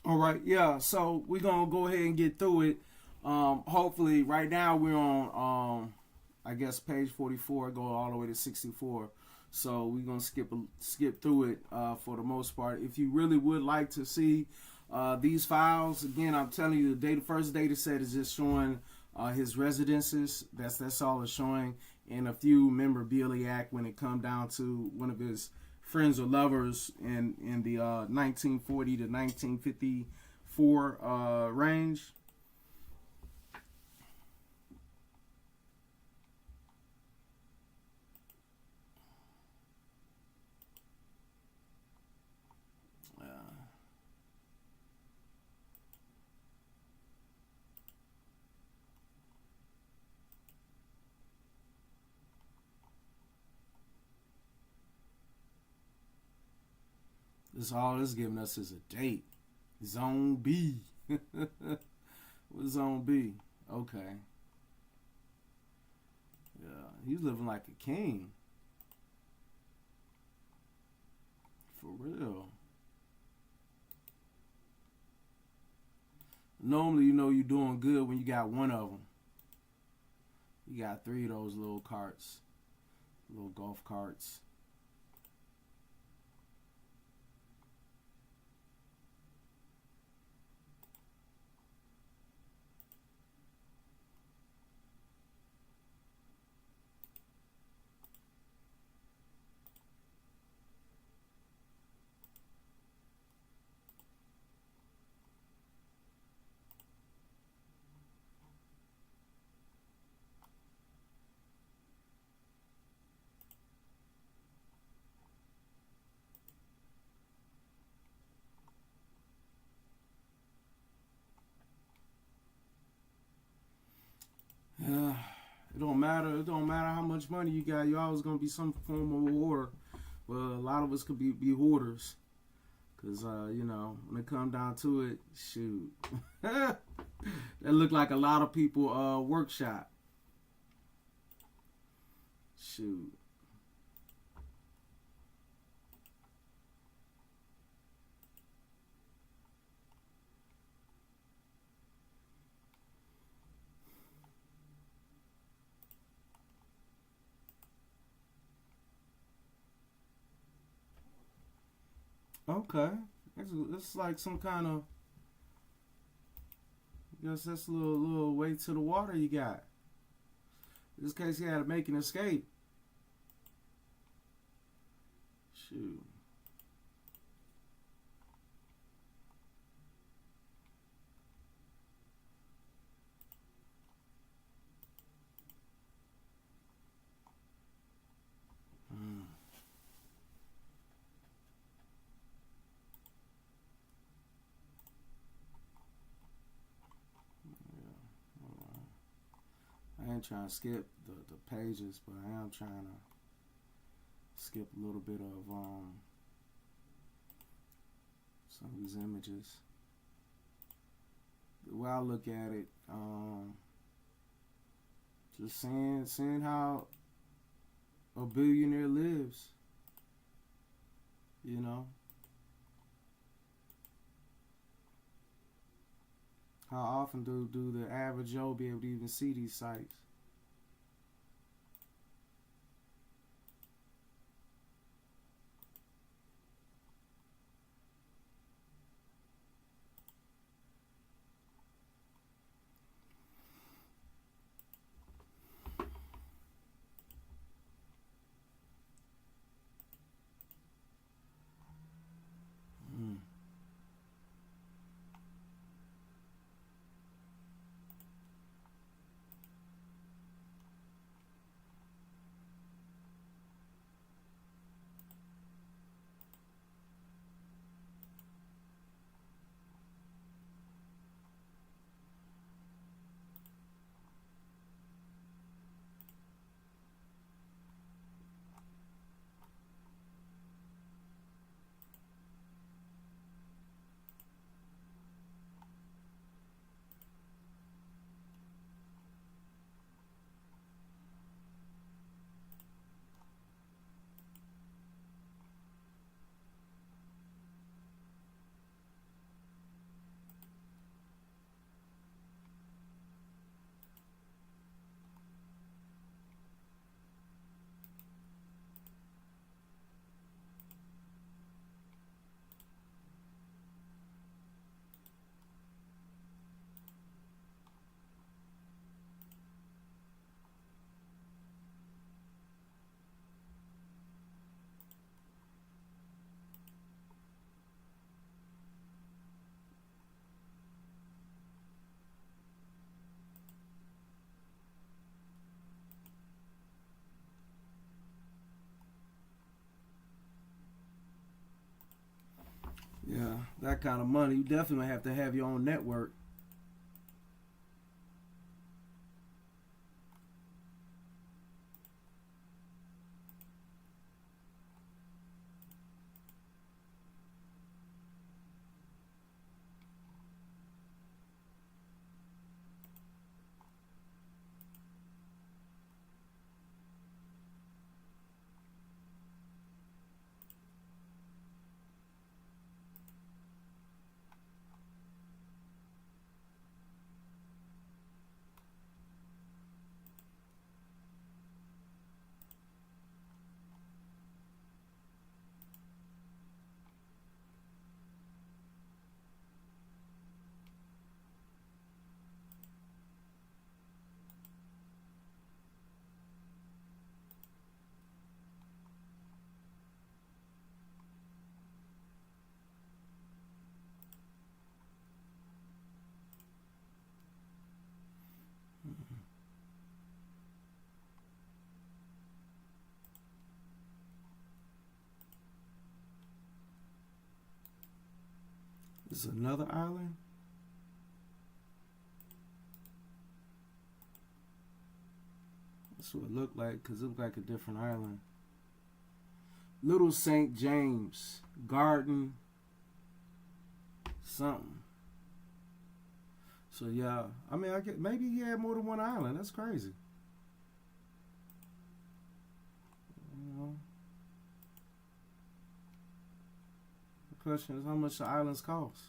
All right, yeah. So we're gonna go ahead and get through it. Hopefully, right now we're on I guess page 44, go all the way to 64. So we're gonna skip through it for the most part. If you really would like to see these files, again, I'm telling you, the first data set is just showing his residences. That's all it's showing, and a few memorabilia when it come down to one of his friends or lovers in the 1940 to 1954 range. This all this giving us is a date. Zone B. What zone B? Okay. Yeah, he's living like a king. For real. Normally, you know you're doing good when you got one of them. You got three of those little carts, little golf carts. Yeah, it don't matter. It don't matter how much money you got. You always gonna be some form of a hoarder. Well, a lot of us could be hoarders, cause you know when it come down to it, shoot, that look like a lot of people workshop. Shoot. Okay, it's like some kind of. I guess that's a little way to the water you got. In this case, he had to make an escape. Shoot. Mm. Yeah. I ain't trying to skip the pages, but I am trying to skip a little bit of some of these images. The way I look at it, just seeing how a billionaire lives. You know how often do the average Joe be able to even see these sites? Mm. Yeah, that kind of money, you definitely have to have your own network. This is another island. That's what it looked like, because it looked like a different island. Little St. James Garden something. So yeah, I mean, I get maybe he had more than one island. That's crazy. You know, the question is how much the islands cost.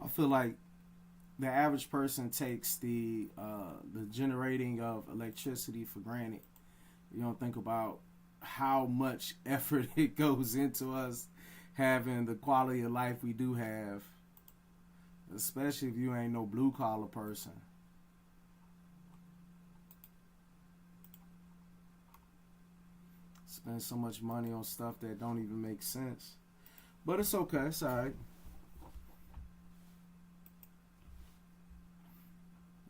I feel like the average person takes the generating of electricity for granted. You don't think about how much effort it goes into us having the quality of life we do have, especially if you ain't no blue collar person. Spend so much money on stuff that don't even make sense. But it's okay. It's all right.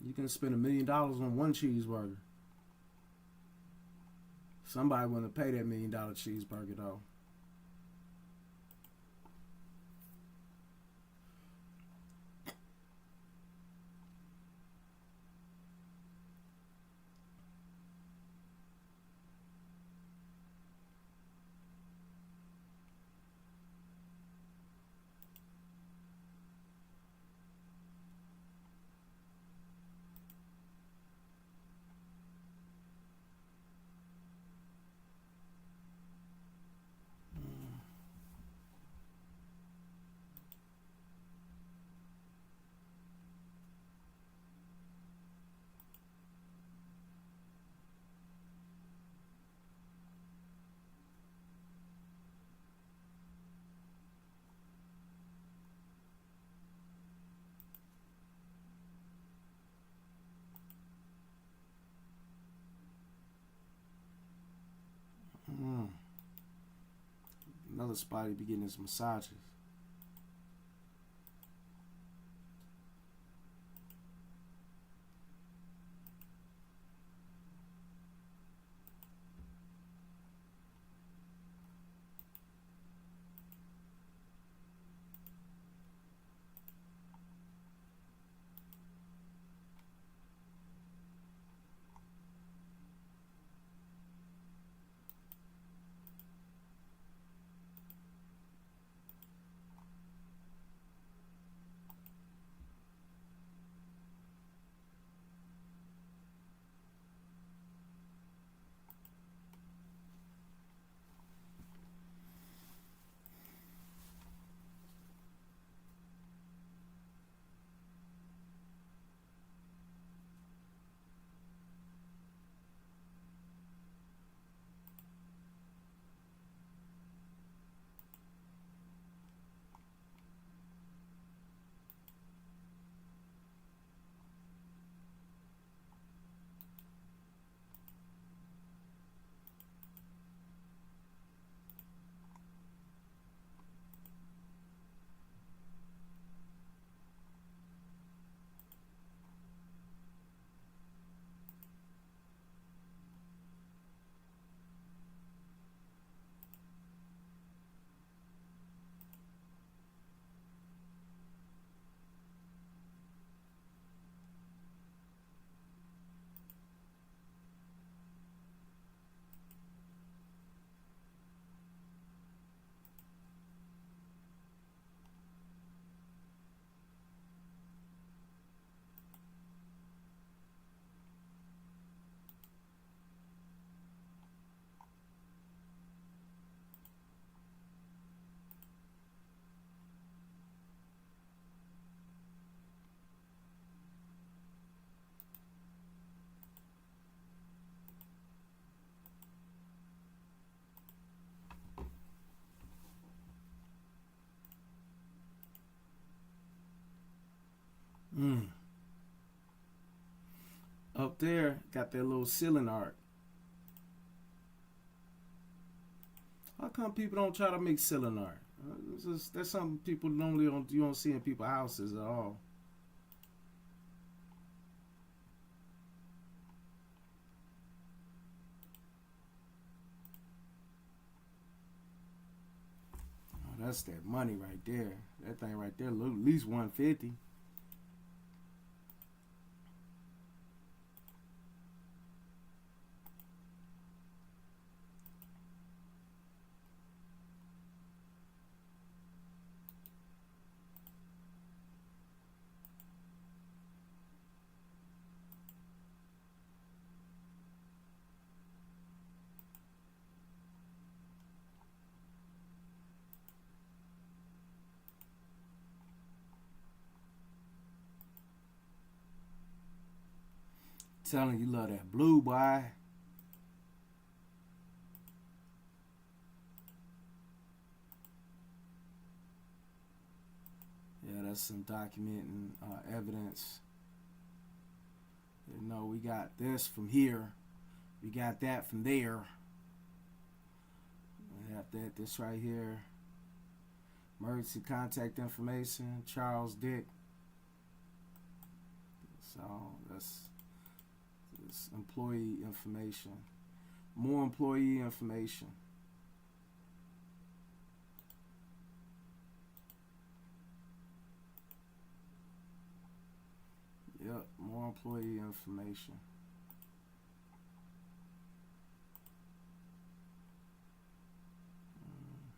You can spend $1 million on one cheeseburger. Somebody wouldn't pay that $1 million cheeseburger though. Mm. Another spot he be getting his massages. up there got that little ceiling art. How come people don't try to make ceiling art? That's something people normally you don't see in people's houses at all. Oh, that's that money right there. That thing right there, at least 150. Telling you love that blue, boy. Yeah, that's some documenting evidence. You know, we got this from here. We got that from there. We have that, this right here. Emergency contact information, Charles Dick. So that's employee information. More employee information. Yep, more employee information.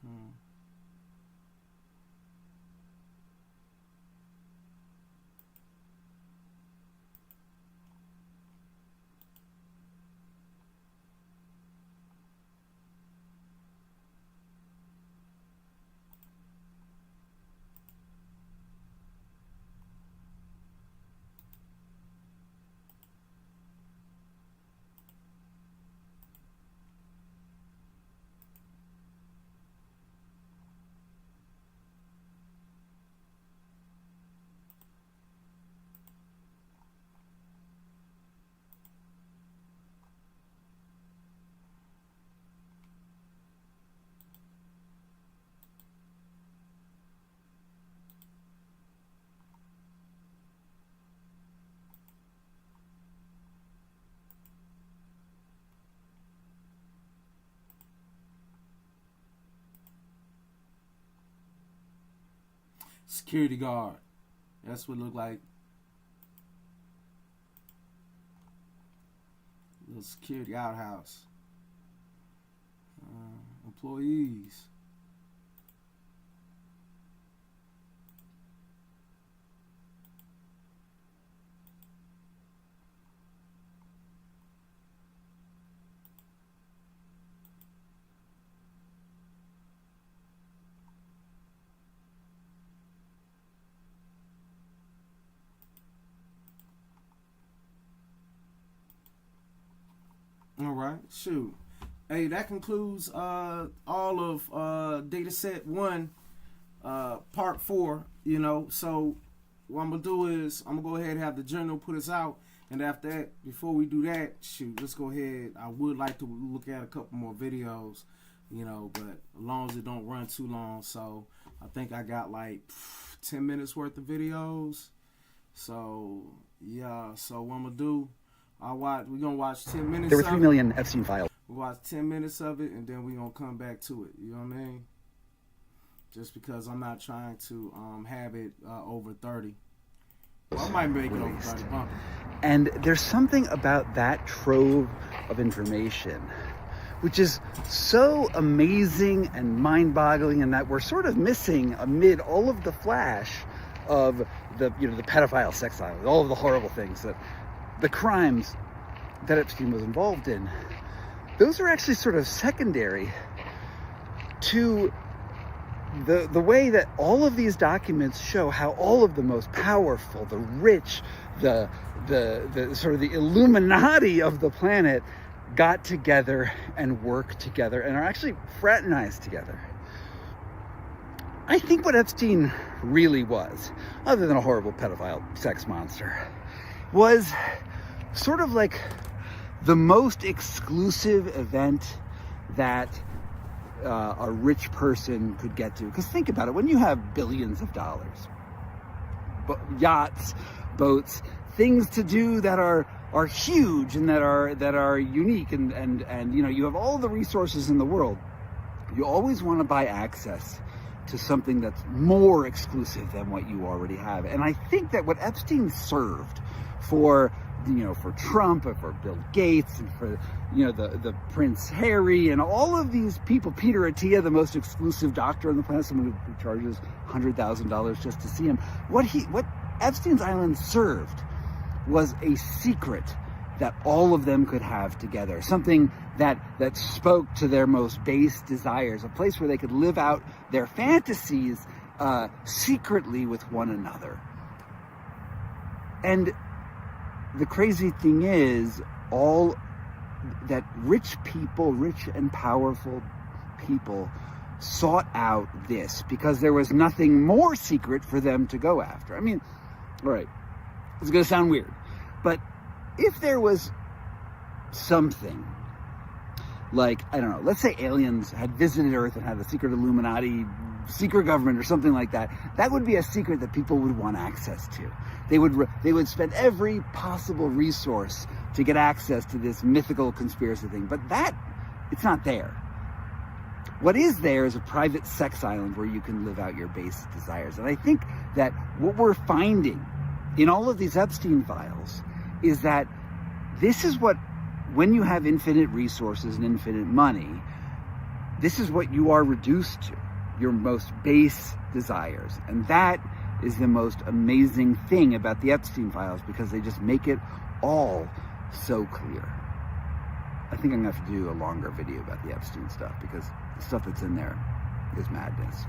Mm-hmm. Security guard. That's what it looked like. Little security outhouse. Employees. All right, shoot. Hey, that concludes all of data set 1, part 4, you know. So what I'm going to do is I'm going to go ahead and have the journal put us out. And after that, before we do that, shoot, let's go ahead. I would like to look at a couple more videos, you know, but as long as it don't run too long. So I think I got like 10 minutes worth of videos. So, yeah, so what I'm going to do, we're going to watch 10 minutes. There were 3 million Epstien files. We'll watch 10 minutes of it, and then we're going to come back to it. You know what I mean? Just because I'm not trying to have it over 30. Well, I might make it over 30 bump. And there's something about that trove of information which is so amazing and mind-boggling, and that we're sort of missing amid all of the flash of the pedophile sex island, all of the horrible things, that the crimes that Epstein was involved in. Those are actually sort of secondary to the way that all of these documents show how all of the most powerful, the rich, the sort of the Illuminati of the planet got together and worked together and are actually fraternized together. I think what Epstein really was, other than a horrible pedophile sex monster, was sort of like the most exclusive event that a rich person could get to. Because think about it, when you have billions of dollars, yachts, boats, things to do that are huge and that are unique, and you know, you have all the resources in the world, you always want to buy access to something that's more exclusive than what you already have. And I think that what Epstein served for, you know, for Trump and for Bill Gates and for, you know, the Prince Harry and all of these people, Peter Attia, the most exclusive doctor on the planet, someone who charges $100,000 just to see him. What Epstein's Island served was a secret that all of them could have together, something that spoke to their most base desires, a place where they could live out their fantasies secretly with one another. And the crazy thing is, all that rich people, rich and powerful people, sought out this because there was nothing more secret for them to go after. I mean, all right, it's going to sound weird, but if there was something like, I don't know, let's say aliens had visited Earth and had a secret Illuminati, secret government or something like that, that would be a secret that people would want access to. They would spend every possible resource to get access to this mythical conspiracy thing. But it's not there. What is there is a private sex island where you can live out your base desires. And I think that what we're finding in all of these Epstein files is that this is what, when you have infinite resources and infinite money, this is what you are reduced to, your most base desires. And that is the most amazing thing about the Epstein files, because they just make it all so clear. I think I'm gonna have to do a longer video about the Epstein stuff, because the stuff that's in there is madness.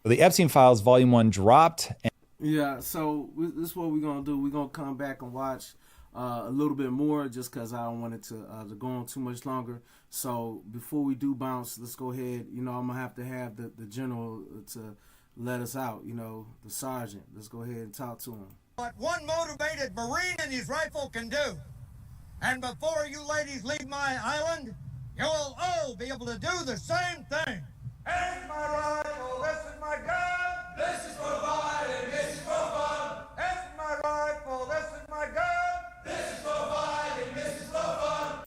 The Epstein Files Volume 1 dropped. Yeah, so this is what we're going to do. We're going to come back and watch a little bit more, just because I don't want it to go on too much longer. So before we do bounce, let's go ahead. You know, I'm going to have the general to let us out, you know, the sergeant. Let's go ahead and talk to him. What one motivated Marine and his rifle can do. And before you ladies leave my island, you'll all be able to do the same thing. Here's my rifle, this is my gun. This is for fighting, this is for fun. Here's my rifle, this is my gun. This is for fighting, this is for fun.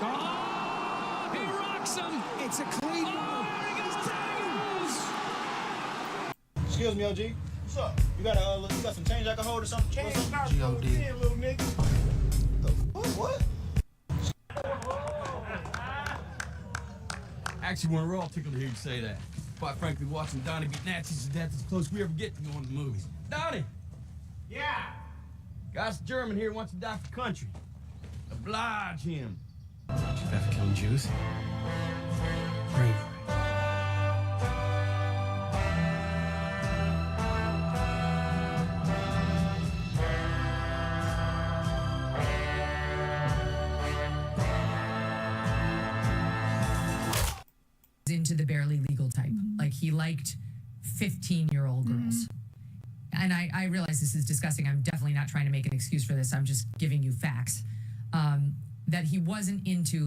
Oh, he rocks him. It's a clean ball. Excuse me, OG. What's up? You got some change I can hold or something? Change, G.O.D. little nigga. What? Actually, we're all tickled to hear you say that. Quite frankly, watching Donnie beat Nazis is that's as close we ever get to going to the movies. Donnie! Yeah. Guy's German here wants to die for country. Oblige him. Too bad for killing Jews. Bravery. Into the barely legal type. Like, he liked 15-year-old girls. And I realize this is disgusting. I'm definitely not trying to make an excuse for this. I'm just giving you facts. That he wasn't into